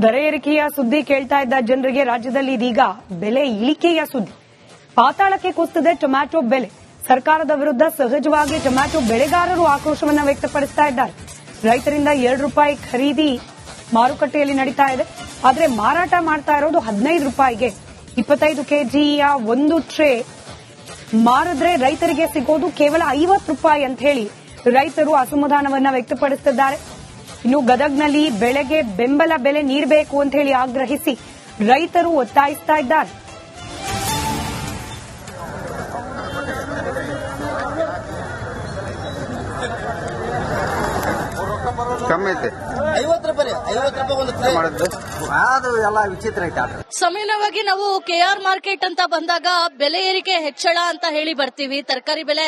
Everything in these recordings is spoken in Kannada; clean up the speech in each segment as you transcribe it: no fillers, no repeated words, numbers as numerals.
ದರ ಏರಿಕೆಯ ಸುದ್ದಿ ಕೇಳ್ತಾ ಇದ್ದ ಜನರಿಗೆ ರಾಜ್ಯದಲ್ಲಿ ಇದೀಗ ಬೆಲೆ ಇಳಿಕೆಯ ಸುದ್ದಿ. ಪಾತಾಳಕ್ಕೆ ಕುಸಿದಿದೆ ಟೊಮ್ಯಾಟೊ ಬೆಲೆ. ಸರ್ಕಾರದ ವಿರುದ್ಧ ಸಹಜವಾಗಿ ಟೊಮ್ಯಾಟೊ ಬೆಳೆಗಾರರು ಆಕ್ರೋಶವನ್ನು ವ್ಯಕ್ತಪಡಿಸ್ತಾ ಇದ್ದಾರೆ. ರೈತರಿಂದ ₹2 ಖರೀದಿ ಮಾರುಕಟ್ಟೆಯಲ್ಲಿ ನಡೀತಾ ಇದೆ. ಆದರೆ ಮಾರಾಟ ಮಾಡ್ತಾ ಇರೋದು ₹15ಗೆ. 25 ಕೆಜಿಯ ಒಂದು ಟ್ರೇ ಮಾರಿದ್ರೆ ರೈತರಿಗೆ ಸಿಗೋದು ಕೇವಲ ₹50 ಅಂತ ಹೇಳಿ ರೈತರು ಅಸಮಾಧಾನವನ್ನ ವ್ಯಕ್ತಪಡಿಸುತ್ತಿದ್ದಾರೆ. ಇನ್ನು ಗದಗ್ನಲ್ಲಿ ಬೆಳೆಗೆ ಬೆಂಬಲ ಬೆಲೆ ನೀಡಬೇಕು ಅಂತ ಹೇಳಿ ಆಗ್ರಹಿಸಿ ರೈತರು ಒತ್ತಾಯಿಸ್ತಾ ಇದ್ದಾರೆ. ಕಮ್ಮಿ ಐತೆ ಅದು ಎಲ್ಲ ವಿಚಿತ್ರ ಐತೆ. ಸಾಮಾನ್ಯವಾಗಿ ನಾವು ಕೆಆರ್ ಮಾರ್ಕೆಟ್ ಅಂತ ಬಂದಾಗ ಬೆಲೆ ಏರಿಕೆ ಹೆಚ್ಚಳ ಅಂತ ಹೇಳಿ ಬರ್ತೀವಿ, ತರಕಾರಿ ಬೆಲೆ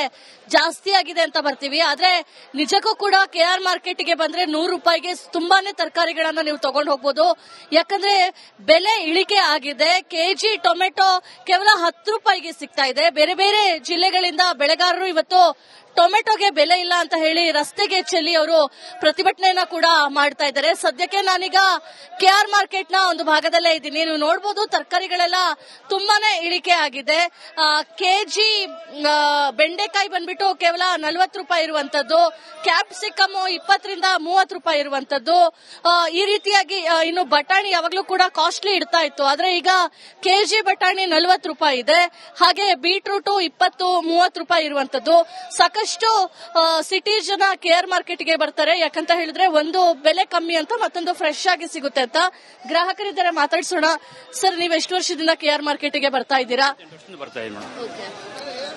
ಜಾಸ್ತಿ ಆಗಿದೆ ಅಂತ ಬರ್ತೀವಿ. ಆದ್ರೆ ನಿಜಕ್ಕೂ ಕೂಡ ಕೆಆರ್ ಮಾರ್ಕೆಟ್ಗೆ ಬಂದ್ರೆ ₹100ಗೆ ತುಂಬಾನೇ ತರಕಾರಿಗಳನ್ನ ನೀವು ತಗೊಂಡು ಹೋಗ್ಬೋದು. ಯಾಕಂದ್ರೆ ಬೆಲೆ ಇಳಿಕೆ ಆಗಿದೆ. ಕೆಜಿ ಟೊಮೆಟೊ ಕೇವಲ ₹10ಗೆ ಸಿಗ್ತಾ ಇದೆ. ಬೇರೆ ಬೇರೆ ಜಿಲ್ಲೆಗಳಿಂದ ಬೆಳೆಗಾರರು ಇವತ್ತು ಟೊಮೆಟೊಗೆ ಬೆಲೆ ಇಲ್ಲ ಅಂತ ಹೇಳಿ ರಸ್ತೆಗೆ ಚೆಲ್ಲಿ ಅವರು ಪ್ರತಿಭಟನೆಯನ್ನ ಕೂಡ ಮಾಡ್ತಾ ಇದ್ದಾರೆ. ಸದ್ಯಕ್ಕೆ ನಾನೀಗ ಕೆಆರ್ ಮಾರ್ಕೆಟ್ ನ ಒಂದು ಭಾಗದಲ್ಲೇ ಇದ್ದೀನಿ. ನೀವು ನೋಡಬಹುದು ತರಕಾರಿಗಳೆಲ್ಲ ತುಂಬಾನೇ ಇಳಿಕೆ ಆಗಿದೆ. ಕೆಜಿ ಬೆಂಡೆಕಾಯಿ ಬಂದ್ಬಿಟ್ಟು ಕೇವಲ ₹40 ಇರುವಂತದ್ದು, ಕ್ಯಾಪ್ಸಿಕಮ್ ₹20ರಿಂದ ₹30 ಇರುವಂತದ್ದು. ಈ ರೀತಿಯಾಗಿ ಇನ್ನು ಬಟಾಣಿ ಯಾವಾಗ್ಲೂ ಕೂಡ ಕಾಸ್ಟ್ಲಿ ಇಡ್ತಾ ಇತ್ತು, ಆದ್ರೆ ಈಗ ಕೆಜಿ ಬಟಾಣಿ ₹40 ಇದೆ. ಹಾಗೆ ಬೀಟ್ರೂಟ್ ₹20-30 ಇರುವಂತದ್ದು. ಸಾಕಷ್ಟು ಸಿಟೀಸ್ ಜನ ಕೇರ್ ಮಾರ್ಕೆಟ್ಗೆ ಬರ್ತಾರೆ. ಯಾಕಂತ ಹೇಳಿದ್ರೆ ಒಂದು ಬೆಲೆ ಕಮ್ಮಿ ಅಂತ ಮತ್ತೊಂದು ಫ್ರೆಶ್ ಆಗಿ ಸಿಗುತ್ತೆ ಅಂತ. ಗ್ರಾಹಕರಿದ್ದಾರೆ, ಮಾತಾಡ್ಸೋಣ. ಸರ್, ನೀವು ಎಷ್ಟು ವರ್ಷದಿಂದ ಕೇರ್ ಮಾರ್ಕೆಟ್ಗೆ ಬರ್ತಾ ಇದ್ದೀರಾ? ಬರ್ತಾ ಇದ್ದೀನಿ.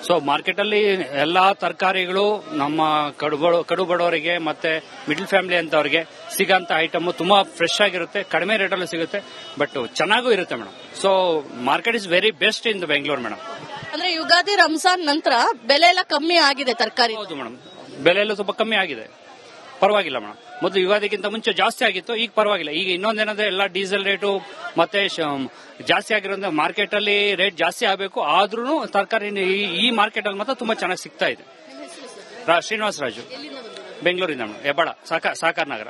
ಸೊ ಮಾರ್ಕೆಟ್ ಅಲ್ಲಿ ಎಲ್ಲಾ ತರಕಾರಿಗಳು ನಮ್ಮ ಕಡು ಬಡವರಿಗೆ ಮತ್ತೆ ಮಿಡ್ಲ್ ಫ್ಯಾಮಿಲಿ ಅಂತವರಿಗೆ ಸಿಗಂತ ಐಟಮ್ ತುಂಬಾ ಫ್ರೆಶ್ ಆಗಿರುತ್ತೆ, ಕಡಿಮೆ ರೇಟ್ ಅಲ್ಲಿ ಸಿಗುತ್ತೆ, ಬಟ್ ಚೆನ್ನಾಗೂ ಇರುತ್ತೆ madam. So market is very best in the Bengaluru madam. ಅಂದ್ರೆ ಯುಗಾದಿ ರಂಜಾನ್ ನಂತರ ಬೆಲೆ ಎಲ್ಲ ಕಮ್ಮಿ ಆಗಿದೆ ತರಕಾರಿ? ಹೌದು ಮೇಡಮ್, ಬೆಲೆ ಎಲ್ಲ ತುಂಬಾ ಕಮ್ಮಿ ಆಗಿದೆ. ಪರವಾಗಿಲ್ಲ ಮೇಡಮ್. ಮೊದಲು ಯುಗಾದಿಗಿಂತ ಮುಂಚೆ ಜಾಸ್ತಿ ಆಗಿತ್ತು, ಈಗ ಪರವಾಗಿಲ್ಲ. ಈಗ ಇನ್ನೊಂದೇನಂದ್ರೆ ಎಲ್ಲ ಡೀಸೆಲ್ ರೇಟು ಮತ್ತೆ ಜಾಸ್ತಿ ಆಗಿರೋದ್ರಿಂದ ಮಾರ್ಕೆಟ್ ಅಲ್ಲಿ ರೇಟ್ ಜಾಸ್ತಿ ಆಗಬೇಕು. ಆದ್ರೂ ತರಕಾರಿ ಈ ಮಾರ್ಕೆಟ್ ಅಲ್ಲಿ ಮಾತ್ರ ತುಂಬಾ ಚೆನ್ನಾಗಿ ಸಿಗ್ತಾ ಇದೆ. ಶ್ರೀನಿವಾಸ ರಾಜು, ಬೆಂಗಳೂರಿಂದ ಮೇಡಮ್, ಹೆಬ್ಬಾಳ ಸಹಕಾರ ನಗರ.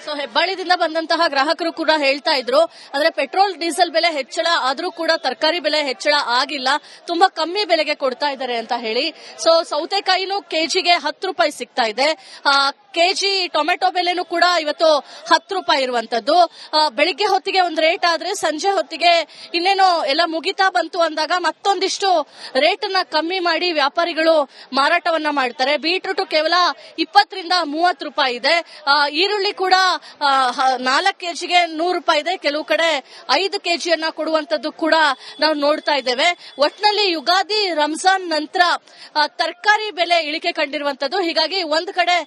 ಸೊ ಹೆಬ್ಬಾಳಿದಿಂದ ಬಂದಂತಹ ಗ್ರಾಹಕರು ಕೂಡ ಹೇಳ್ತಾ ಇದ್ರು, ಅಂದ್ರೆ ಪೆಟ್ರೋಲ್ ಡೀಸೆಲ್ ಬೆಲೆ ಹೆಚ್ಚಳ ಆದ್ರೂ ಕೂಡ ತರಕಾರಿ ಬೆಲೆ ಹೆಚ್ಚಳ ಆಗಿಲ್ಲ, ತುಂಬಾ ಕಮ್ಮಿ ಬೆಲೆಗೆ ಕೊಡ್ತಾ ಇದ್ದಾರೆ ಅಂತ ಹೇಳಿ. ಸೊ ಸೌತೆಕಾಯಿನೂ ಕೆಜಿಗೆ ₹10 ಸಿಗ್ತಾ ಇದೆ. ಕೆಜಿ ಟೊಮೆಟೊ ಬೆಲೆನೂ ಕೂಡ ಇವತ್ತು ₹10 ಇರುವಂತದ್ದು. ಬೆಳಿಗ್ಗೆ ಹೊತ್ತಿಗೆ ಒಂದು ರೇಟ್ ಆದ್ರೆ ಸಂಜೆ ಹೊತ್ತಿಗೆ ಇನ್ನೇನೋ ಎಲ್ಲ ಮುಗಿತಾ ಬಂತು ಅಂದಾಗ ಮತ್ತೊಂದಿಷ್ಟು ರೇಟ್ ಅನ್ನ ಕಮ್ಮಿ ಮಾಡಿ ವ್ಯಾಪಾರಿಗಳು ಮಾರಾಟವನ್ನ ಮಾಡ್ತಾರೆ. ಬೀಟ್ರೂಟ್ ಕೇವಲ ₹20ರಿಂದ ₹30 ಇದೆ. ಈರುಳ್ಳಿ ಕೂಡ 4 ಕೆಜಿಗೆ ₹100 ಇದೆ. ಕೆಲವು ಕಡೆ 5 ಕೆಜಿಯನ್ನ ಕೊಡುವಂತದ್ದು ಕೂಡ ನಾವು ನೋಡ್ತಾ ಇದ್ದೇವೆ. ಒಟ್ನಲ್ಲಿ ಯುಗಾದಿ ರಂಜಾನ್ ನಂತರ ತರಕಾರಿ ಬೆಲೆ ಇಳಿಕೆ ಕಂಡಿರುವಂತದ್ದು. ಹೀಗಾಗಿ ಒಂದ್ ಕಡೆ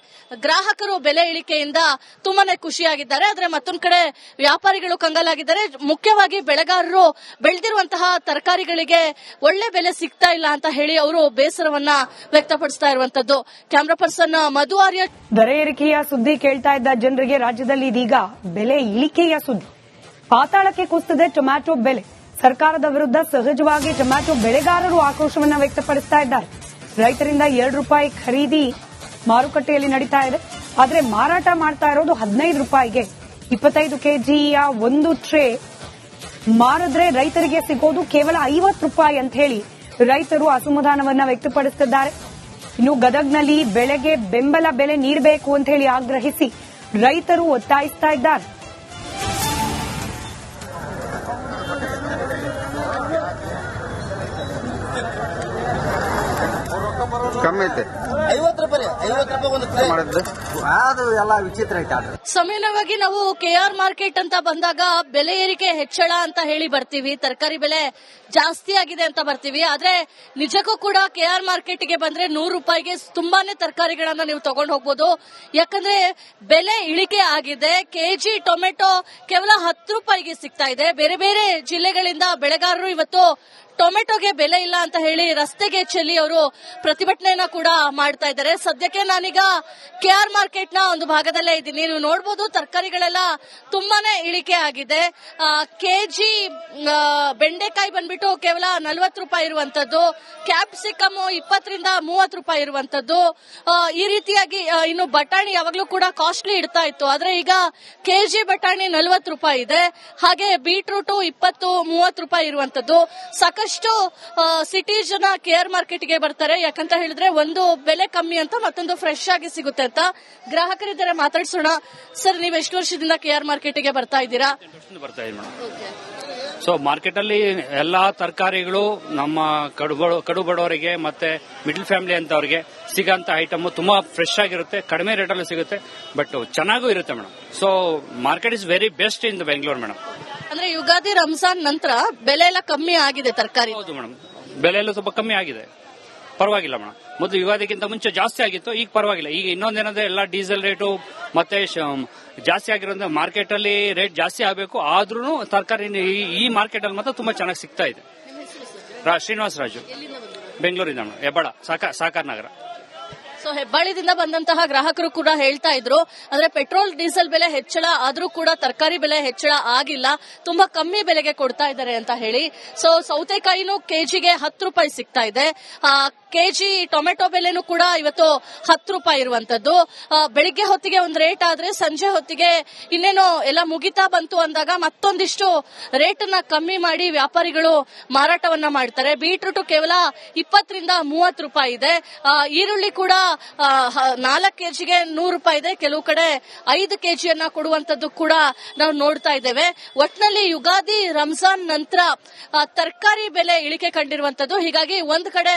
ಗ್ರಾಹಕರು ಬೆಲೆ ಇಳಿಕೆಯಿಂದ ತುಂಬಾನೇ ಖುಷಿಯಾಗಿದ್ದಾರೆ, ಆದ್ರೆ ಮತ್ತೊಂದ್ ಕಡೆ ವ್ಯಾಪಾರಿಗಳು ಕಂಗಾಲಾಗಿದ್ದಾರೆ. ಮುಖ್ಯವಾಗಿ ಬೆಳೆಗಾರರು ಬೆಳೆದಿರುವಂತಹ ತರಕಾರಿಗಳಿಗೆ ಒಳ್ಳೆ ಬೆಲೆ ಸಿಗ್ತಾ ಇಲ್ಲ ಅಂತ ಹೇಳಿ ಅವರು ಬೇಸರವನ್ನ ವ್ಯಕ್ತಪಡಿಸ್ತಾ ಇರುವಂತದ್ದು. ಕ್ಯಾಮರಾ ಪರ್ಸನ್ ಮಧು ಆರ್ಯ. ದರ ಏರಿಕೆಯ ಸುದ್ದಿ ಕೇಳ್ತಾ ಇದ್ದ ಜನರಿಗೆ ರಾಜ್ಯದಲ್ಲಿ ಇದೀಗ ಬೆಲೆ ಇಳಿಕೆಯ ಸುದ್ದಿ. ಪಾತಾಳಕ್ಕೆ ಕುಸಿದಿದೆ ಟೊಮ್ಯಾಟೊ ಬೆಲೆ. ಸರ್ಕಾರದ ವಿರುದ್ಧ ಸಹಜವಾಗಿ ಟೊಮ್ಯಾಟೊ ಬೆಳೆಗಾರರು ಆಕ್ರೋಶವನ್ನು ವ್ಯಕ್ತಪಡಿಸ್ತಾ ಇದ್ದಾರೆ. ರೈತರಿಂದ ₹2 ಖರೀದಿ ಮಾರುಕಟ್ಟೆಯಲ್ಲಿ ನಡೀತಾ ಇದೆ. ಆದರೆ ಮಾರಾಟ ಮಾಡ್ತಾ ಇರೋದು ₹15ಗೆ. 25 ಕೆಜಿಯ ಒಂದು ಟ್ರೇ ಮಾರಿದ್ರೆ ರೈತರಿಗೆ ಸಿಗೋದು ಕೇವಲ ₹50 ಅಂತ ಹೇಳಿ ರೈತರು ಅಸಮಾಧಾನವನ್ನ ವ್ಯಕ್ತಪಡಿಸುತ್ತಿದ್ದಾರೆ. ಇನ್ನು ಗದಗ್ನಲ್ಲಿ ಬೆಳೆಗೆ ಬೆಂಬಲ ಬೆಲೆ ನೀಡಬೇಕು ಅಂತ ಹೇಳಿ ಆಗ್ರಹಿಸಿ ರೈತರು ಒತ್ತಾಯಿಸ್ತಾ ಇದ್ದಾರೆ. ಕಮ್ಮಿ ಐತೆ ಅದು ಎಲ್ಲ ವಿಚಿತ್ರ ಐತೆ. ಸಾಮಾನ್ಯವಾಗಿ ನಾವು ಕೆಆರ್ ಮಾರ್ಕೆಟ್ ಅಂತ ಬಂದಾಗ ಬೆಲೆ ಏರಿಕೆ ಹೆಚ್ಚಳ ಅಂತ ಹೇಳಿ ಬರ್ತೀವಿ, ತರಕಾರಿ ಬೆಲೆ ಜಾಸ್ತಿ ಆಗಿದೆ ಅಂತ ಬರ್ತೀವಿ. ಆದ್ರೆ ನಿಜಕ್ಕೂ ಕೂಡ ಕೆಆರ್ ಮಾರ್ಕೆಟ್ಗೆ ಬಂದ್ರೆ ₹100ಗೆ ತುಂಬಾನೇ ತರಕಾರಿಗಳನ್ನ ನೀವು ತಗೊಂಡು ಹೋಗ್ಬೋದು. ಯಾಕಂದ್ರೆ ಬೆಲೆ ಇಳಿಕೆ ಆಗಿದೆ. ಕೆಜಿ ಟೊಮೆಟೊ ಕೇವಲ ₹10ಗೆ ಸಿಗ್ತಾ ಇದೆ. ಬೇರೆ ಬೇರೆ ಜಿಲ್ಲೆಗಳಿಂದ ಬೆಳೆಗಾರರು ಇವತ್ತು ಟೊಮೆಟೊಗೆ ಬೆಲೆ ಇಲ್ಲ ಅಂತ ಹೇಳಿ ರಸ್ತೆಗೆ ಚೆಲ್ಲಿ ಅವರು ಪ್ರತಿಭಟನೆಯನ್ನ ಕೂಡ ಮಾಡ್ತಾ ಇದ್ದಾರೆ. ಸದ್ಯಕ್ಕೆ ನಾನೀಗ KR ಮಾರ್ಕೆಟ್ ನ ಒಂದು ಭಾಗದಲ್ಲೇ ಇದ್ದೀನಿ. ನೀವು ನೋಡಬಹುದು ತರಕಾರಿಗಳೆಲ್ಲ ತುಂಬಾನೇ ಇಳಿಕೆ ಆಗಿದೆ. ಕೆಜಿ ಬೆಂಡೆಕಾಯಿ ಬಂದ್ಬಿಟ್ಟು ಕೇವಲ 40 ರೂಪಾಯಿ ಇರುವಂತದ್ದು, ಕ್ಯಾಪ್ಸಿಕಮ್ 20 ರಿಂದ 30 ರೂಪಾಯಿ ಇರುವಂತದ್ದು. ಈ ರೀತಿಯಾಗಿ ಇನ್ನು ಬಟಾಣಿ ಯಾವಾಗ್ಲೂ ಕೂಡ ಕಾಸ್ಟ್ಲಿ ಇಡ್ತಾ ಇತ್ತು, ಆದ್ರೆ ಈಗ ಕೆಜಿ ಬಟಾಣಿ 40 ರೂಪಾಯಿ ಇದೆ. ಹಾಗೆ ಬೀಟ್ರೂಟ್ 20-30 ರೂಪಾಯಿ ಇರುವಂತದ್ದು. ಸಾಕಷ್ಟು ಸಿಟಿ ಜನ KR ಮಾರ್ಕೆಟ್ಗೆ ಬರ್ತಾರೆ, ಯಾಕಂತ ಹೇಳಿದ್ರೆ ಒಂದು ಬೆಲೆ ಕಮ್ಮಿ ಅಂತ, ಮತ್ತೊಂದು ಫ್ರೆಶ್ ಆಗಿ ಸಿಗುತ್ತೆ ಅಂತ. ಗ್ರಾಹಕರಿದ್ದಾರೆ, ಮಾತಾಡ್ಸೋಣ. ಸರ್, ನೀವು ಎಷ್ಟು ವರ್ಷದಿಂದ KR ಮಾರ್ಕೆಟ್ಗೆ ಬರ್ತಾ ಇದ್ದೀರಾ? ಬರ್ತಾ ಇದ್ದೀವಿ ಮೇಡಮ್. ಸೊ ಮಾರ್ಕೆಟ್ ಅಲ್ಲಿ ಎಲ್ಲಾ ತರಕಾರಿಗಳು ನಮ್ಮ ಕಡು ಬಡವರಿಗೆ ಮತ್ತೆ ಮಿಡ್ಲ್ ಫ್ಯಾಮಿಲಿ ಅಂತವರಿಗೆ ಸಿಗಂತ ಐಟಮ್ ತುಂಬಾ ಫ್ರೆಶ್ ಆಗಿರುತ್ತೆ, ಕಡಿಮೆ ರೇಟ್ ಅಲ್ಲಿ ಸಿಗುತ್ತೆ, ಬಟ್ ಚೆನ್ನಾಗೂ ಇರುತ್ತೆ madam. So market is very best in the Bengaluru madam. ಅಂದ್ರೆ ಯುಗಾದಿ ರಂಜಾನ್ ನಂತರ ಬೆಲೆ ಎಲ್ಲ ಕಮ್ಮಿ ಆಗಿದೆ ತರಕಾರಿ? ಹೌದು ಮೇಡಮ್, ಬೆಲೆ ಎಲ್ಲ ಸ್ವಲ್ಪ ಕಮ್ಮಿ ಆಗಿದೆ, ಪರವಾಗಿಲ್ಲ ಮೇಡಮ್. ಮೊದಲು ಯುಗಾದಿಗಿಂತ ಮುಂಚೆ ಜಾಸ್ತಿ ಆಗಿತ್ತು, ಈಗ ಪರವಾಗಿಲ್ಲ. ಈಗ ಇನ್ನೊಂದೇನಂದ್ರೆ ಎಲ್ಲ ಡೀಸೆಲ್ ರೇಟು ಮತ್ತೆ ಜಾಸ್ತಿ ಆಗಿರೋದ್ರಿಂದ ಮಾರ್ಕೆಟ್ ಅಲ್ಲಿ ರೇಟ್ ಜಾಸ್ತಿ ಆಗಬೇಕು, ಆದ್ರೂ ತರಕಾರಿ ಈ ಮಾರ್ಕೆಟ್ ಅಲ್ಲಿ ಮಾತ್ರ ತುಂಬಾ ಚೆನ್ನಾಗಿ ಸಿಗ್ತಾ ಇದೆ. ಶ್ರೀನಿವಾಸ ರಾಜು, ಬೆಂಗಳೂರಿಂದ ಮೇಡಮ್, ಹೆಬ್ಬಾಳ ಸಾಕಾರ ನಗರ. ಸೊ ಹೆಬ್ಬಾಳಿದಿಂದ ಬಂದಂತಹ ಗ್ರಾಹಕರು ಕೂಡ ಹೇಳ್ತಾ ಇದ್ರು, ಅಂದ್ರೆ ಪೆಟ್ರೋಲ್ ಡೀಸೆಲ್ ಬೆಲೆ ಹೆಚ್ಚಳ ಆದ್ರೂ ಕೂಡ ತರಕಾರಿ ಬೆಲೆ ಹೆಚ್ಚಳ ಆಗಿಲ್ಲ, ತುಂಬಾ ಕಮ್ಮಿ ಬೆಲೆಗೆ ಕೊಡ್ತಾ ಇದ್ದಾರೆ ಅಂತ ಹೇಳಿ. ಸೊ ಸೌತೆಕಾಯಿನೂ ಕೆಜಿಗೆ 10 ರೂಪಾಯಿ ಸಿಗ್ತಾ ಇದೆ. ಕೆಜಿ ಟೊಮೆಟೊ ಬೆಲೆನೂ ಕೂಡ ಇವತ್ತು 10 ರೂಪಾಯಿ ಇರುವಂತದ್ದು. ಬೆಳಿಗ್ಗೆ ಹೊತ್ತಿಗೆ ಒಂದು ರೇಟ್ ಆದ್ರೆ ಸಂಜೆ ಹೊತ್ತಿಗೆ ಇನ್ನೇನೋ ಎಲ್ಲ ಮುಗಿತಾ ಬಂತು ಅಂದಾಗ ಮತ್ತೊಂದಿಷ್ಟು ರೇಟ್ ಅನ್ನ ಕಮ್ಮಿ ಮಾಡಿ ವ್ಯಾಪಾರಿಗಳು ಮಾರಾಟವನ್ನ ಮಾಡ್ತಾರೆ. ಬೀಟ್ರೂಟ್ ಕೇವಲ 20 ರಿಂದ 30 ರೂಪಾಯಿ ಇದೆ. ಈರುಳ್ಳಿ ಕೂಡ 4 ಕೆಜಿಗೆ 100 ರೂಪಾಯಿ ಇದೆ. ಕೆಲವು ಕಡೆ 5 ಕೆಜಿಯನ್ನ ಕೊಡುವಂತದ್ದು ಕೂಡ ನಾವು ನೋಡ್ತಾ ಇದ್ದೇವೆ. ಒಟ್ನಲ್ಲಿ ಯುಗಾದಿ ರಂಜಾನ್ ನಂತರ ತರಕಾರಿ ಬೆಲೆ ಇಳಿಕೆ ಕಂಡಿರುವಂತದ್ದು. ಹೀಗಾಗಿ ಒಂದ್ ಕಡೆ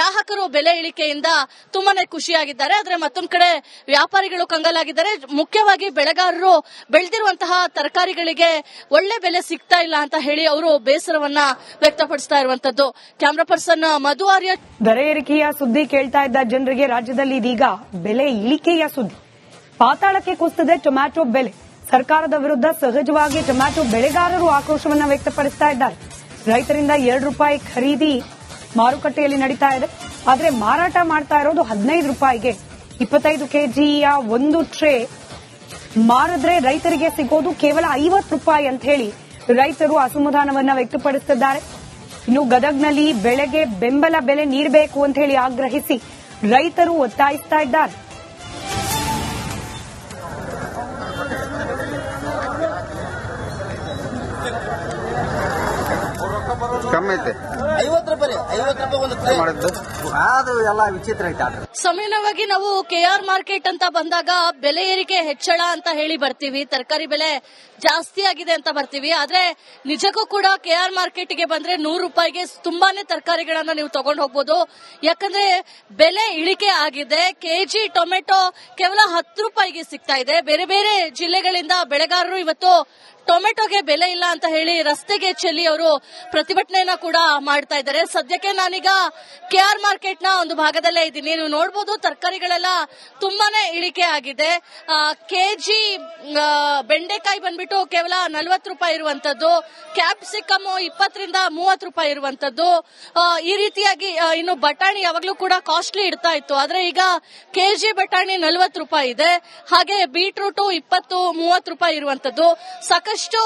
ಗ್ರಾಹಕರು ಬೆಲೆ ಇಳಿಕೆಯಿಂದ ತುಂಬಾನೇ ಖುಷಿಯಾಗಿದ್ದಾರೆ, ಆದ್ರೆ ಮತ್ತೊಂದ್ ಕಡೆ ವ್ಯಾಪಾರಿಗಳು ಕಂಗಾಲಾಗಿದ್ದಾರೆ. ಮುಖ್ಯವಾಗಿ ಬೆಳೆಗಾರರು ಬೆಳೆದಿರುವಂತಹ ತರಕಾರಿಗಳಿಗೆ ಒಳ್ಳೆ ಬೆಲೆ ಸಿಗ್ತಾ ಇಲ್ಲ ಅಂತ ಹೇಳಿ ಅವರು ಬೇಸರವನ್ನ ವ್ಯಕ್ತಪಡಿಸ್ತಾ ಇರುವಂತದ್ದು. ಕ್ಯಾಮರಾ ಪರ್ಸನ್ ಮಧು ಆರ್ಯ. ದರ ಏರಿಕೆಯ ಸುದ್ದಿ ಕೇಳ್ತಾ ಇದ್ದ ಜನರಿಗೆ ರಾಜ್ಯದಲ್ಲಿ ಇದೀಗ ಬೆಲೆ ಇಳಿಕೆಯ ಸುದ್ದಿ. ಪಾತಾಳಕ್ಕೆ ಕುಸಿದಿದೆ ಟೊಮ್ಯಾಟೊ ಬೆಲೆ. ಸರ್ಕಾರದ ವಿರುದ್ಧ ಸಹಜವಾಗಿ ಟೊಮ್ಯಾಟೊ ಬೆಳೆಗಾರರು ಆಕ್ರೋಶವನ್ನ ವ್ಯಕ್ತಪಡಿಸ್ತಾ ಇದ್ದಾರೆ. ರೈತರಿಂದ 2 ರೂಪಾಯಿ ಖರೀದಿ ಮಾರುಕಟ್ಟೆಯಲ್ಲಿ ನಡೀತಾ ಇದೆ, ಆದ್ರೆ ಮಾರಾಟ ಮಾಡ್ತಾ ಇರೋದು 15 ರೂಪಾಯಿಗೆ. 25 ಕೆಜಿಯ ಒಂದು ಟ್ರೇ ಮಾರಿದ್ರೆ ರೈತರಿಗೆ ಸಿಗೋದು ಕೇವಲ 50 ರೂಪಾಯಿ ಅಂತ ಹೇಳಿ ರೈತರು ಅಸಮಾಧಾನವನ್ನ ವ್ಯಕ್ತಪಡಿಸುತ್ತಿದ್ದಾರೆ. ಇನ್ನು ಗದಗ್ನಲ್ಲಿ ಬೆಳೆಗೆ ಬೆಂಬಲ ಬೆಲೆ ನೀಡಬೇಕು ಅಂತ ಹೇಳಿ ಆಗ್ರಹಿಸಿ ರೈತರು ಒತ್ತಾಯಿಸ್ತಾ ಇದ್ದಾರೆ. ಕಮ್ಮಿ ಐತೆ, 50 ರೂಪಾಯಿ ಒಂದು ಮಾಡಿದ್ದು ಅದು ಎಲ್ಲ ವಿಚಿತ್ರ ಐತೆ. ಸಾಮಾನ್ಯವಾಗಿ ನಾವು KR ಮಾರ್ಕೆಟ್ ಅಂತ ಬಂದಾಗ ಬೆಲೆ ಏರಿಕೆ ಹೆಚ್ಚಳ ಅಂತ ಹೇಳಿ ಬರ್ತೀವಿ, ತರಕಾರಿ ಬೆಲೆ ಜಾಸ್ತಿ ಆಗಿದೆ ಅಂತ ಬರ್ತೀವಿ. ಆದ್ರೆ ನಿಜಕ್ಕೂ ಕೂಡ KR ಮಾರ್ಕೆಟ್ಗೆ ಬಂದ್ರೆ 100 ರೂಪಾಯಿಗೆ ತುಂಬಾನೇ ತರಕಾರಿಗಳನ್ನ ನೀವು ತಗೊಂಡು ಹೋಗ್ಬೋದು. ಯಾಕಂದ್ರೆ ಬೆಲೆ ಇಳಿಕೆ ಆಗಿದೆ. ಕೆಜಿ ಟೊಮೆಟೊ ಕೇವಲ 10 ರೂಪಾಯಿಗೆ ಸಿಗ್ತಾ ಇದೆ. ಬೇರೆ ಬೇರೆ ಜಿಲ್ಲೆಗಳಿಂದ ಬೆಳೆಗಾರರು ಇವತ್ತು ಟೊಮೆಟೊಗೆ ಬೆಲೆ ಇಲ್ಲ ಅಂತ ಹೇಳಿ ರಸ್ತೆಗೆ ಚೆಲ್ಲಿ ಅವರು ಪ್ರತಿಭಟನೆಯನ್ನ ಕೂಡ ಮಾಡ್ತಾ ಇದ್ದಾರೆ. ಸದ್ಯಕ್ಕೆ ನಾನೀಗ KR ಮಾರ್ಕೆಟ್ ನ ಒಂದು ಭಾಗದಲ್ಲೇ ಇದ್ದೀನಿ. ನೀವು ನೋಡಬಹುದು ತರಕಾರಿಗಳೆಲ್ಲ ತುಂಬಾನೇ ಇಳಿಕೆ ಆಗಿದೆ. ಕೆಜಿ ಬೆಂಡೆಕಾಯಿ ಬಂದ್ಬಿಟ್ಟು ಕೇವಲ 40 ರೂಪಾಯಿ ಇರುವಂತದ್ದು, ಕ್ಯಾಪ್ಸಿಕಮ್ 20 ರಿಂದ 30 ರೂಪಾಯಿ ಇರುವಂತದ್ದು. ಈ ರೀತಿಯಾಗಿ ಇನ್ನು ಬಟಾಣಿ ಯಾವಾಗ್ಲೂ ಕೂಡ ಕಾಸ್ಟ್ಲಿ ಇಡ್ತಾ ಇತ್ತು, ಆದ್ರೆ ಈಗ ಕೆಜಿ ಬಟಾಣಿ 40 ರೂಪಾಯಿ ಇದೆ. ಹಾಗೆ ಬೀಟ್ರೂಟ್ 20-30 ರೂಪಾಯಿ ಇರುವಂತದ್ದು. ಸಾಕಷ್ಟು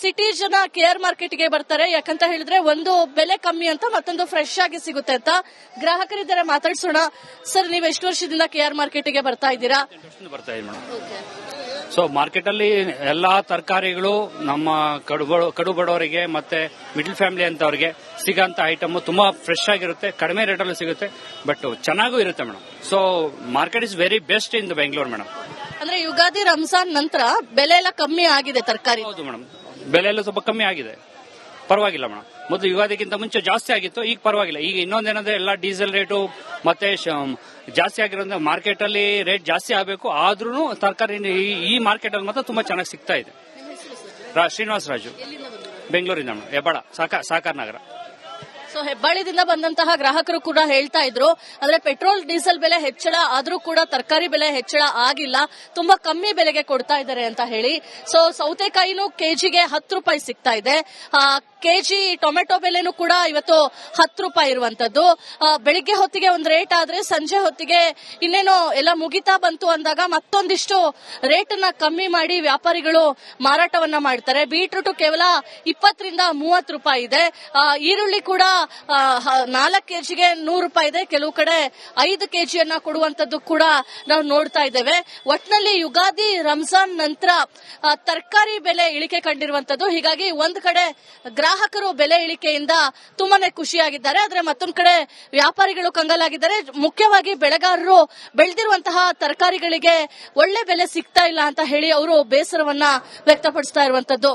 ಸಿಟಿ ಜನ KR ಮಾರ್ಕೆಟ್ಗೆ ಬರ್ತಾರೆ, ಯಾಕಂತ ಹೇಳಿದ್ರೆ ಒಂದು ಬೆಲೆ ಕಮ್ಮಿ ಅಂತ, ಮತ್ತೊಂದು ಫ್ರೆಶ್ ಆಗಿ ಸಿಗುತ್ತೆ ಅಂತ. ಗ್ರಾಹಕರಿದ್ದಾರೆ, ಮಾತಾಡ್ಸೋಣ. ಸರ್, ನೀವು ಎಷ್ಟು ವರ್ಷದಿಂದ KR ಮಾರ್ಕೆಟ್ಗೆ ಬರ್ತಾ ಇದ್ದೀರಾ? ಬರ್ತಾ ಇದ್ದೀವಿ ಮೇಡಮ್. ಸೊ ಮಾರ್ಕೆಟ್ ಅಲ್ಲಿ ಎಲ್ಲಾ ತರಕಾರಿಗಳು ನಮ್ಮ ಕಡು ಬಡವರಿಗೆ ಮತ್ತೆ ಮಿಡ್ಲ್ ಫ್ಯಾಮಿಲಿ ಅಂತವರಿಗೆ ಸಿಗಂತ ಐಟಮ್ ತುಂಬಾ ಫ್ರೆಶ್ ಆಗಿರುತ್ತೆ, ಕಡಿಮೆ ರೇಟ್ ಅಲ್ಲಿ ಸಿಗುತ್ತೆ, ಬಟ್ ಚೆನ್ನಾಗೂ ಇರುತ್ತೆ madam. So market is very best in the Bengaluru madam. ಅಂದ್ರೆ ಯುಗಾದಿ ರಂಜಾನ್ ನಂತರ ಬೆಲೆ ಎಲ್ಲ ಕಮ್ಮಿ ಆಗಿದೆ ತರಕಾರಿ? ಹೌದು ಮೇಡಮ್, ಬೆಲೆ ಎಲ್ಲ ಸ್ವಲ್ಪ ಕಮ್ಮಿ ಆಗಿದೆ, ಪರವಾಗಿಲ್ಲ ಮೇಡಮ್. ಮೊದಲು ಯುಗಾದಿಗಿಂತ ಮುಂಚೆ ಜಾಸ್ತಿ ಆಗಿತ್ತು, ಈಗ ಪರವಾಗಿಲ್ಲ. ಈಗ ಇನ್ನೊಂದೇನಂದ್ರೆ ಎಲ್ಲ ಡೀಸೆಲ್ ರೇಟು ಮತ್ತೆ ಜಾಸ್ತಿ ಆಗಿರೋದ್ರಿಂದ ಮಾರ್ಕೆಟ್ ಅಲ್ಲಿ ರೇಟ್ ಜಾಸ್ತಿ ಆಗಬೇಕು, ಆದ್ರೂ ತರಕಾರಿ ಈ ಮಾರ್ಕೆಟ್ ಅಲ್ಲಿ ಮಾತ್ರ ತುಂಬಾ ಚೆನ್ನಾಗಿ ಸಿಗ್ತಾ ಇದೆ. ಶ್ರೀನಿವಾಸ ರಾಜು, ಬೆಂಗಳೂರಿಂದ ಮೇಡಮ್, ಹೆಬ್ಬಾಳ ಸಾಕಾರ ನಗರ. ಸೊ ಹೆಬ್ಬಾಳಿದಿಂದ ಬಂದಂತಹ ಗ್ರಾಹಕರು ಕೂಡ ಹೇಳ್ತಾ ಇದ್ರು, ಅಂದ್ರೆ ಪೆಟ್ರೋಲ್ ಡೀಸೆಲ್ ಬೆಲೆ ಹೆಚ್ಚಳ ಆದ್ರೂ ಕೂಡ ತರಕಾರಿ ಬೆಲೆ ಹೆಚ್ಚಳ ಆಗಿಲ್ಲ, ತುಂಬಾ ಕಮ್ಮಿ ಬೆಲೆಗೆ ಕೊಡ್ತಾ ಇದ್ದಾರೆ ಅಂತ ಹೇಳಿ. ಸೊ ಸೌತೆಕಾಯಿನೂ ಕೆಜಿಗೆ 10 ರೂಪಾಯಿ ಸಿಗ್ತಾ ಇದೆ. ಕೆಜಿ ಟೊಮೆಟೊ ಬೆಲೆನೂ ಕೂಡ ಇವತ್ತು 10 ರೂಪಾಯಿ ಇರುವಂತದ್ದು. ಬೆಳಿಗ್ಗೆ ಹೊತ್ತಿಗೆ ಒಂದು ರೇಟ್ ಆದ್ರೆ ಸಂಜೆ ಹೊತ್ತಿಗೆ ಇನ್ನೇನೋ ಎಲ್ಲ ಮುಗಿತಾ ಬಂತು ಅಂದಾಗ ಮತ್ತೊಂದಿಷ್ಟು ರೇಟ್ ಅನ್ನ ಕಮ್ಮಿ ಮಾಡಿ ವ್ಯಾಪಾರಿಗಳು ಮಾರಾಟವನ್ನ ಮಾಡ್ತಾರೆ. ಬೀಟ್ರೂಟ್ ಕೇವಲ 20 ರಿಂದ 30 ರೂಪಾಯಿ ಇದೆ. ಈರುಳ್ಳಿ ಕೂಡ 4 ಕೆಜಿಗೆ 100 ರೂಪಾಯಿ ಇದೆ. ಕೆಲವು ಕಡೆ 5 ಕೆಜಿಯನ್ನ ಕೊಡುವಂತದ್ದು ಕೂಡ ನಾವು ನೋಡ್ತಾ ಇದ್ದೇವೆ. ಒಟ್ನಲ್ಲಿ ಯುಗಾದಿ ರಂಜಾನ್ ನಂತರ ತರಕಾರಿ ಬೆಲೆ ಇಳಿಕೆ ಕಂಡಿರುವಂತದ್ದು. ಹೀಗಾಗಿ ಒಂದ್ ಕಡೆ ಗ್ರಾಹಕರು ಬೆಲೆ ಇಳಿಕೆಯಿಂದ ತುಂಬಾನೇ ಖುಷಿಯಾಗಿದ್ದಾರೆ. ಆದ್ರೆ ಮತ್ತೊಂದ್ ಕಡೆ ವ್ಯಾಪಾರಿಗಳು ಕಂಗಾಲಾಗಿದ್ದಾರೆ. ಮುಖ್ಯವಾಗಿ ಬೆಳೆಗಾರರು ಬೆಳೆದಿರುವಂತಹ ತರಕಾರಿಗಳಿಗೆ ಒಳ್ಳೆ ಬೆಲೆ ಸಿಗ್ತಾ ಇಲ್ಲ ಅಂತ ಹೇಳಿ ಅವರು ಬೇಸರವನ್ನ ವ್ಯಕ್ತಪಡಿಸ್ತಾ ಇರುವಂತದ್ದು.